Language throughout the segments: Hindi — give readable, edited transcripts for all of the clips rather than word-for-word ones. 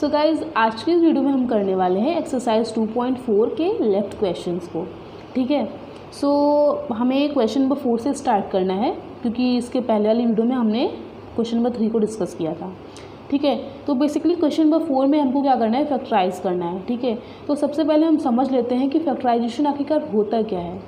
सो गाइज आज की वीडियो में हम करने वाले हैं एक्सरसाइज 2.4 के लेफ्ट क्वेश्चंस को। ठीक है, सो हमें क्वेश्चन नंबर 4 से स्टार्ट करना है क्योंकि इसके पहले वाली वीडियो में हमने क्वेश्चन नंबर 3 को डिस्कस किया था। ठीक है, तो बेसिकली क्वेश्चन नंबर 4 में हमको क्या करना है, फैक्टराइज करना है। ठीक है, तो सबसे पहले हम समझ लेते हैं कि फैक्टराइजेशन आखिरकार होता क्या है।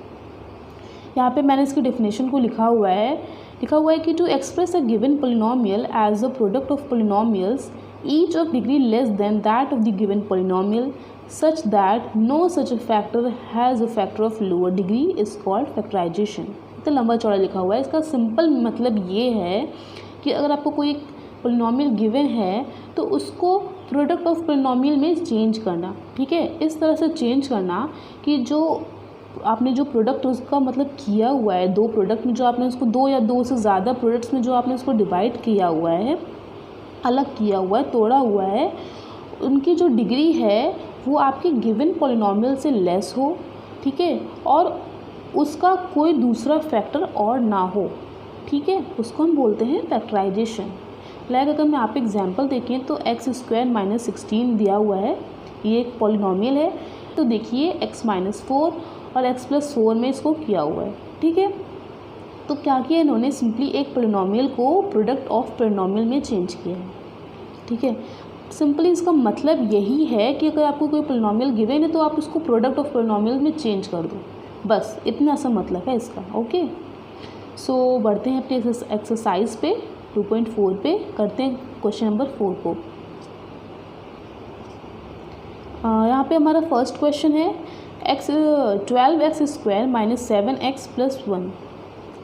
यहाँ पे मैंने इसकी डेफिनेशन को लिखा हुआ है कि to express a given polynomial as a product of polynomials each of degree less than that of the given polynomial such that no such a factor has a factor of lower degree is called factorization। तो लंबा चौड़ा लिखा हुआ है। इसका सिंपल मतलब ये है कि अगर आपको कोई एक पोलिनोमियल गिवन है तो उसको प्रोडक्ट ऑफ पोलिनोमियल में चेंज करना। ठीक है, इस तरह से चेंज करना कि जो आपने जो प्रोडक्ट उसका मतलब किया हुआ है, दो प्रोडक्ट में जो आपने उसको दो या दो से ज़्यादा प्रोडक्ट्स में जो आपने उसको डिवाइड किया हुआ है, अलग किया हुआ है, तोड़ा हुआ है, उनकी जो डिग्री है वो आपके गिवन पॉलिनोमियल से लेस हो। ठीक है, और उसका कोई दूसरा फैक्टर और ना हो। ठीक है, उसको हम बोलते हैं फैक्टराइजेशन। लाइक अगर मैं आप एग्जांपल देखें तो x² - 16 दिया हुआ है, ये एक पॉलिनोमियल है। तो देखिए x-4 और x+4 में इसको किया हुआ है। ठीक है, तो क्या किया इन्होंने, सिंपली एक पोलिनोमियल को प्रोडक्ट ऑफ पोलिनोमियल में चेंज किया है। ठीक है, सिंपली इसका मतलब यही है कि अगर आपको कोई पोलिनोमियल गिवन है तो आप उसको प्रोडक्ट ऑफ पोलिनोमियल में चेंज कर दो, बस इतना सा मतलब है इसका। ओके, सो बढ़ते हैं अपने एक्सरसाइज पे 2.4 पे, करते हैं क्वेश्चन नंबर 4 को। यहाँ पे हमारा फर्स्ट क्वेश्चन है 12x² - 7x + 1।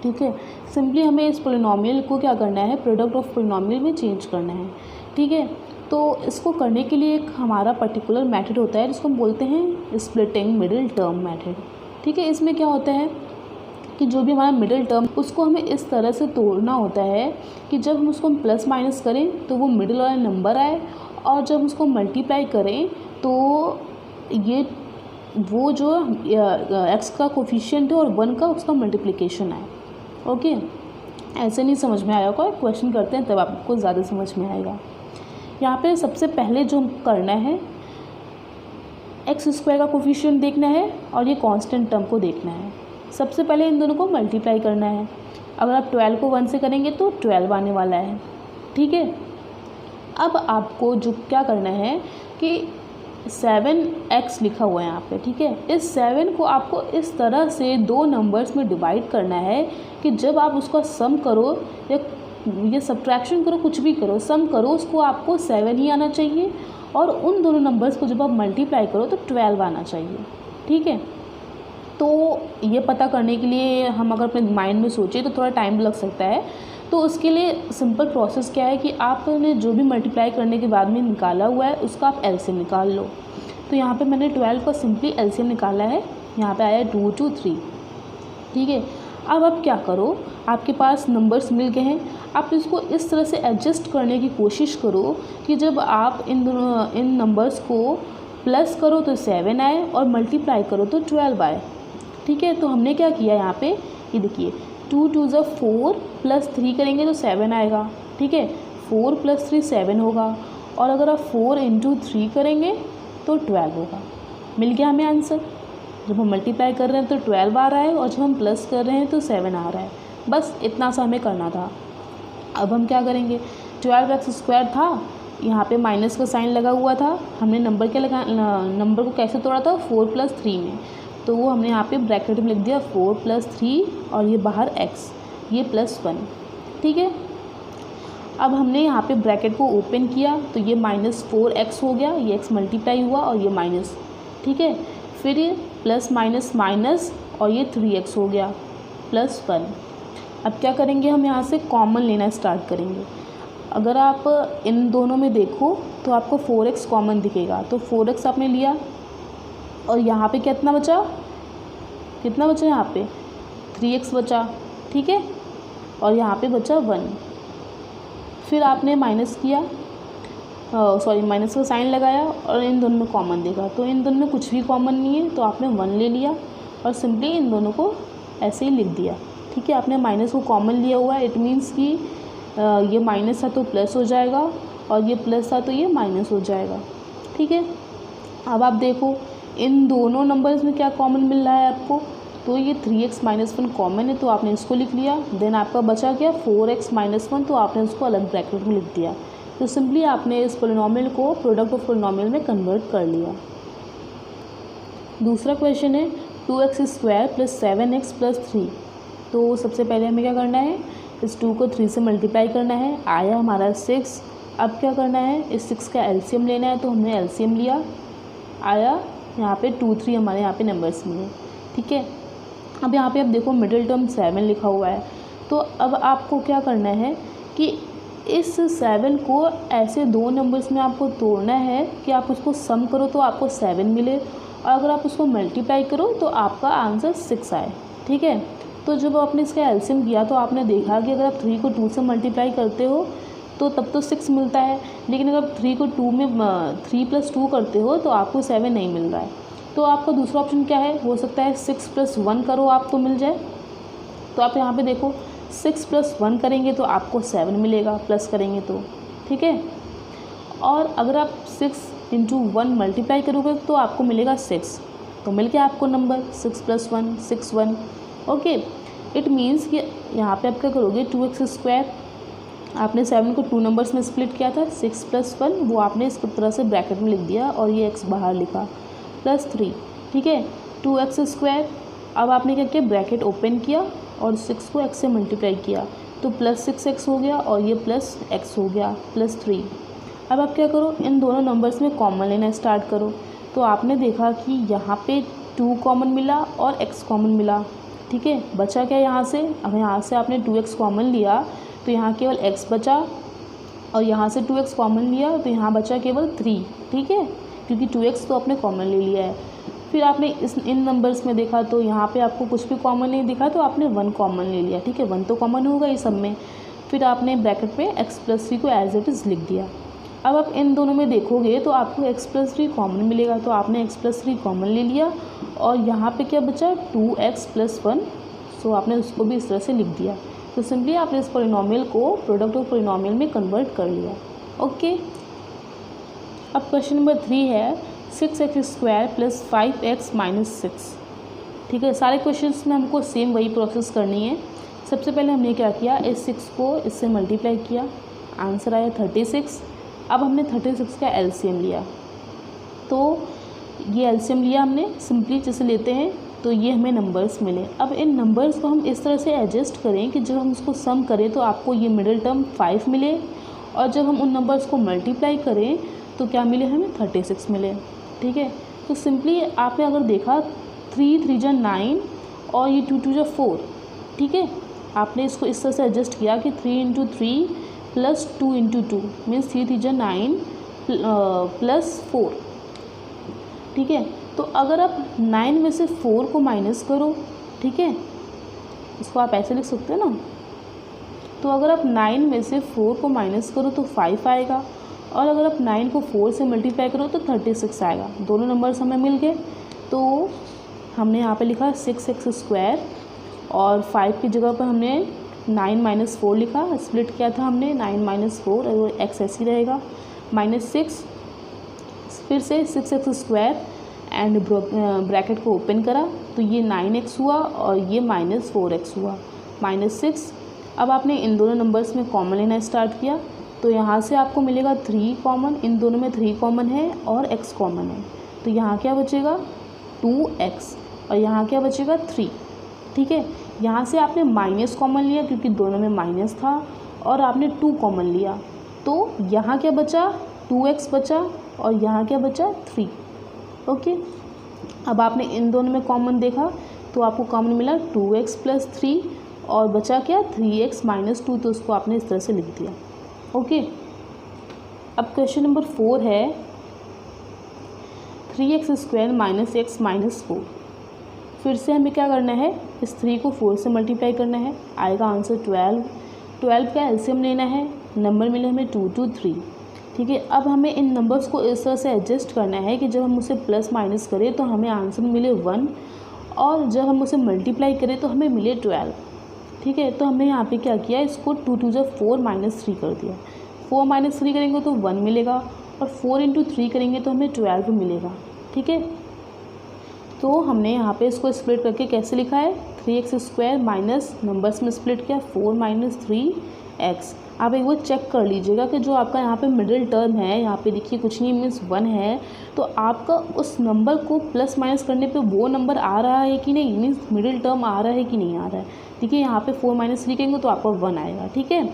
ठीक है, सिंपली हमें इस पोलिनोमियल को क्या करना है, प्रोडक्ट ऑफ पोलिनोमियल में चेंज करना है। ठीक है, तो इसको करने के लिए एक हमारा पर्टिकुलर मेथड होता है जिसको हम बोलते हैं स्प्लिटिंग मिडिल टर्म मेथड। ठीक है, इसमें क्या होता है कि जो भी हमारा मिडिल टर्म उसको हमें इस तरह से तोड़ना होता है कि जब हम उसको प्लस माइनस करें तो वो मिडिल वाला नंबर आए, और जब उसको मल्टीप्लाई करें तो ये वो जो x का कोफिशिएंट है और 1 का उसका मल्टीप्लिकेशन आए। ओके, ऐसे नहीं समझ में आया होगा, क्वेश्चन करते हैं तब आपको ज़्यादा समझ में आएगा। यहाँ पे सबसे पहले जो करना है, x² का कोफिशिएंट देखना है और ये कांस्टेंट टर्म को देखना है। सबसे पहले इन दोनों को मल्टीप्लाई करना है। अगर आप 12 को 1 से करेंगे तो 12 आने वाला है। ठीक है, अब आपको जो क्या करना है कि 7x लिखा हुआ है यहाँ पे। ठीक है, इस 7 को आपको इस तरह से दो नंबर्स में डिवाइड करना है कि जब आप उसका सम करो या ये सब्ट्रैक्शन करो, कुछ भी करो, सम करो, उसको आपको 7 ही आना चाहिए, और उन दोनों नंबर्स को जब आप मल्टीप्लाई करो तो 12 आना चाहिए। ठीक है, तो ये पता करने के लिए हम अगर अपने माइंड में सोचें तो थोड़ा टाइम लग सकता है। तो उसके लिए सिंपल प्रोसेस क्या है कि आपने जो भी मल्टीप्लाई करने के बाद में निकाला हुआ है उसका आप एलसीएम निकाल लो। तो यहाँ पे मैंने 12 का सिंपली एलसीएम निकाला है, यहाँ पे आया 2 2 3। ठीक है, अब आप क्या करो, आपके पास नंबर्स मिल गए हैं, आप इसको इस तरह से एडजस्ट करने की कोशिश करो कि जब आप इन नंबर्स को प्लस करो तो 7 आए और मल्टीप्लाई करो तो 12 आए। ठीक है, तो हमने क्या किया यहाँ पे, ये देखिए 2 2 = 4 + 3 करेंगे तो 7 आएगा। ठीक है, 4 + 3 7 होगा, और अगर आप 4 × 3 करेंगे तो 12 होगा। मिल गया हमें आंसर। जब हम मल्टीप्लाई कर रहे हैं तो 12 आ रहा है, और जब हम प्लस कर रहे हैं तो 7 आ रहा है। बस इतना सा हमें करना था। अब हम क्या करेंगे, 12x² था, यहाँ पे माइनस का साइन लगा हुआ था, हमने नंबर नंबर को कैसे तोड़ा था, 4 + 3 में, तो वो हमने यहाँ पे ब्रैकेट में लिख दिया 4 + 3 और ये बाहर x, ये +1। ठीक है, अब हमने यहाँ पे ब्रैकेट को ओपन किया तो ये -4x हो गया, ये x मल्टीप्लाई हुआ और ये माइनस। ठीक है, फिर ये प्लस माइनस माइनस और ये 3x हो गया +1। अब क्या करेंगे, हम यहाँ से कॉमन लेना स्टार्ट करेंगे। अगर आप इन दोनों में देखो तो आपको 4x कॉमन दिखेगा, तो 4x आपने लिया, और यहाँ पे कितना बचा, यहाँ पे 3x बचा। ठीक है, और यहाँ पे बचा 1। फिर आपने माइनस किया, माइनस का साइन लगाया और इन दोनों में कॉमन देखा, तो इन दोनों में कुछ भी कॉमन नहीं है, तो आपने 1 ले लिया और सिंपली इन दोनों को ऐसे ही लिख दिया। ठीक है, आपने माइनस को कॉमन लिया हुआ है, इट मीन्स कि ये माइनस है तो प्लस हो जाएगा, और ये प्लस था तो ये माइनस हो जाएगा। ठीक है, अब आप देखो इन दोनों नंबर्स में क्या कॉमन मिल रहा है आपको, तो ये 3x - 1 कॉमन है तो आपने इसको लिख लिया। देन आपका बचा क्या 4x - 1, तो आपने उसको अलग ब्रैकेट में लिख दिया। तो सिंपली आपने इस पोलिनोमियल को प्रोडक्ट ऑफ पोलिनोमियल में कन्वर्ट कर लिया। दूसरा क्वेश्चन है 2x² + 7x + 3। तो सबसे पहले हमें क्या करना है, इस 2 को 3 से मल्टीप्लाई करना है। आया हमारा 6। अब क्या करना है, इस 6 का एलसीएम लेना है, तो हमने एलसीएम लिया। आया यहाँ पे 2 3 हमारे यहाँ पे नंबर्स मिले। ठीक है, अब यहाँ पे आप देखो मिडिल टर्म 7 लिखा हुआ है। तो अब आपको क्या करना है कि इस 7 को ऐसे दो नंबर्स में आपको तोड़ना है कि आप उसको सम करो तो आपको 7 मिले, और अगर आप उसको मल्टीप्लाई करो तो आपका आंसर 6 आए। ठीक है, तो जब आपने इसका एलसीएम किया तो आपने देखा कि अगर आप 3 को 2 से मल्टीप्लाई करते हो तो तब तो 6 मिलता है, लेकिन अगर 3 को 2 में 3 + 2 करते हो तो आपको 7 नहीं मिल रहा है। तो आपका दूसरा ऑप्शन क्या है, हो सकता है 6 + 1 करो आप तो मिल जाए। तो आप यहाँ पे देखो 6 + 1 करेंगे तो आपको 7 मिलेगा, प्लस करेंगे तो। ठीक है, और अगर आप 6 × 1 मल्टीप्लाई करोगे तो आपको मिलेगा 6। तो मिल गया आपको नंबर 6 + 1 61। ओके, इट मीन्स कि यहाँ पे आप क्या करोगे 2x², आपने 7 को 2 नंबर्स में स्प्लिट किया था, 6 + 1 वो आपने इस तरह से ब्रैकेट में लिख दिया और ये x बाहर लिखा +3। ठीक है, 2x²। अब आपने क्या किया, ब्रैकेट ओपन किया और 6 को x से मल्टीप्लाई किया तो +6x हो गया और ये +x हो गया +3। अब आप क्या करो, इन दोनों नंबर्स में कॉमन लेना स्टार्ट करो। तो आपने देखा कि यहाँ पे 2 कॉमन मिला और x कॉमन मिला। ठीक है, बचा क्या यहाँ से, अब यहाँ से आपने 2x कॉमन लिया तो यहाँ केवल x बचा, और यहाँ से 2x कॉमन लिया तो यहाँ बचा केवल 3। ठीक है, क्योंकि 2x तो आपने कॉमन ले लिया है। फिर आपने इन नंबर्स में देखा तो यहाँ पे आपको कुछ भी कॉमन नहीं दिखा तो आपने 1 कॉमन ले लिया। ठीक है, 1 तो कॉमन होगा इस सब में। फिर आपने ब्रैकेट पे x + 3 को एज इट इज़ लिख दिया। अब आप इन दोनों में देखोगे तो आपको x + 3 कॉमन मिलेगा, तो आपने x + 3 कॉमन ले लिया और यहाँ पे क्या बचा 2x + 1, सो आपने उसको भी इस तरह से लिख दिया। तो सिंपली आपने इस पोलिनोमियल को प्रोडक्ट ऑफ पोलिनोमियल में कन्वर्ट कर लिया। ओके, अब क्वेश्चन नंबर 3 है 6x² + 5x - 6। ठीक है, सारे क्वेश्चंस में हमको सेम वही प्रोसेस करनी है। सबसे पहले हमने क्या किया, इस 6 को इससे मल्टीप्लाई किया, आंसर आया 36। अब हमने 36 का एलसीएम लिया, तो ये एलसीएम लिया हमने, सिंपली जैसे लेते हैं तो ये हमें नंबर्स मिले। अब इन नंबर्स को हम इस तरह से एडजस्ट करें कि जब हम उसको सम करें तो आपको ये मिडिल टर्म 5 मिले, और जब हम उन नंबर्स को मल्टीप्लाई करें तो क्या मिले, हमें 36 मिले। ठीक है, तो सिंपली आपने अगर देखा 3 3 जा 9 और ये 2 2 जा 4। ठीक है, आपने इसको इस तरह से एडजस्ट किया कि 3 × 3 + 2 × 2 मीन्स 3 3 जा 9 + 4। ठीक है, तो अगर आप 9 में से 4 को माइनस करो, ठीक है, इसको आप ऐसे लिख सकते हो ना, तो अगर आप 9 में से 4 को माइनस करो तो 5 आएगा, और अगर आप 9 को 4 से मल्टीप्लाई करो तो 36 आएगा। दोनों नंबर्स हमें मिल गए, तो हमने यहाँ पे लिखा 6x² और 5 की जगह पर हमने 9 - 4 लिखा, स्प्लिट किया था हमने 9 - 4 और x ऐसे ही रहेगा -6। फिर से 6x² एंड ब्रैकेट को ओपन करा तो ये 9x हुआ और ये -4x हुआ -6। अब आपने इन दोनों नंबर्स में कॉमन लेना स्टार्ट किया, तो यहाँ से आपको मिलेगा 3 कॉमन, इन दोनों में 3 कॉमन है और x कॉमन है, तो यहाँ क्या बचेगा 2x और यहाँ क्या बचेगा 3। ठीक है, यहाँ से आपने माइनस कॉमन लिया क्योंकि दोनों में माइनस था, और आपने 2 कॉमन लिया, तो यहाँ क्या बचा 2x बचा और यहाँ क्या बचा 3। ओके, अब आपने इन दोनों में कॉमन देखा तो आपको कॉमन मिला 2x + 3 और बचा क्या 3x - 2, तो उसको आपने इस तरह से लिख दिया। ओके, अब क्वेश्चन नंबर 4 है 3x² - x - 4। फिर से हमें क्या करना है, इस 3 को 4 से मल्टीप्लाई करना है, आएगा आंसर 12। 12 का एलसीएम लेना है, नंबर मिले हमें 2 2 3। ठीक है, अब हमें इन नंबर्स को इस तरह से एडजस्ट करना है कि जब हम उसे प्लस माइनस करें तो हमें आंसर मिले 1, और जब हम उसे मल्टीप्लाई करें तो हमें मिले 12। ठीक है, तो हमने यहाँ पे क्या किया, इसको 2 2 जा 4 - 3 कर दिया। 4 माइनस 3 करेंगे तो 1 मिलेगा, और 4 इंटू 3 करेंगे तो हमें 12 मिलेगा। ठीक है, तो हमने यहाँ पे इसको स्प्लिट करके कैसे लिखा है, 3x² माइनस नंबर्स में स्प्लिट किया 4 माइनस 3x। आप एक बार चेक कर लीजिएगा कि जो आपका यहाँ पे मिडिल टर्म है, यहाँ पे देखिए कुछ नहीं मीन्स 1 है, तो आपका उस नंबर को प्लस माइनस करने पे वो नंबर आ रहा है कि नहीं, मीन्स मिडिल टर्म आ रहा है कि नहीं आ रहा है। देखिए यहाँ पे 4 माइनस 3 करेंगे तो आपका 1 आएगा। ठीक है,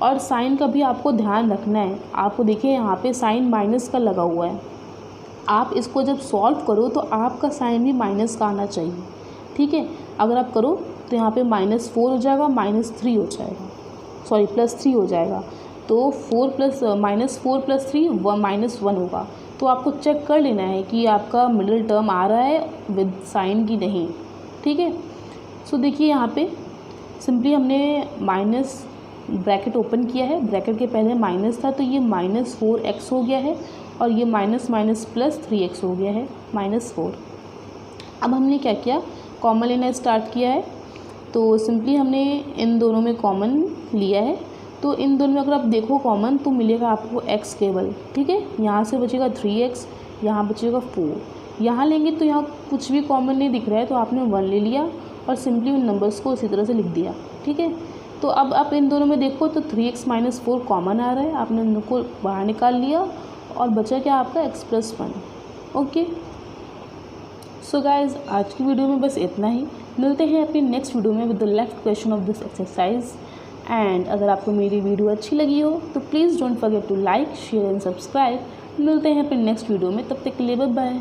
और साइन का भी आपको ध्यान रखना है। आपको देखिए यहाँ पे साइन माइनस का लगा हुआ है, आप इसको जब सॉल्व करो तो आपका साइन भी माइनस का आना चाहिए। ठीक है, अगर आप करो तो यहाँ पे -4 हो जाएगा, -3 हो जाएगा, सॉरी +3 हो जाएगा, तो -4 + 3 -1 होगा। तो आपको चेक कर लेना है कि आपका मिडिल टर्म आ रहा है विद साइन की नहीं। ठीक है, सो देखिए यहाँ पे सिंपली हमने माइनस ब्रैकेट ओपन किया है, ब्रैकेट के पहले माइनस था तो ये -4x हो गया है, और ये माइनस प्लस 3x हो गया है -4। अब हमने क्या किया, कॉमन लेना स्टार्ट किया है, तो सिंपली हमने इन दोनों में कॉमन लिया है। तो इन दोनों में अगर आप देखो कॉमन तो मिलेगा आपको x केवल। ठीक है, यहाँ से बचेगा 3x, यहाँ बचेगा 4, यहाँ लेंगे तो यहाँ कुछ भी कॉमन नहीं दिख रहा है तो आपने 1 ले लिया और सिंपली उन नंबर्स को इसी तरह से लिख दिया। ठीक है, तो अब आप इन दोनों में देखो तो 3x - 4 कॉमन आ रहा है, आपने उनको बाहर निकाल लिया और बचा क्या आपका x + 1। ओके, सो गाइज आज की वीडियो में बस इतना ही। मिलते हैं अपनी नेक्स्ट वीडियो में with the left question of this exercise. And अगर आपको मेरी वीडियो अच्छी लगी हो तो please don't forget to like, share and subscribe. मिलते हैं अपनी नेक्स्ट वीडियो में, तब तक के लिए बाय बाय।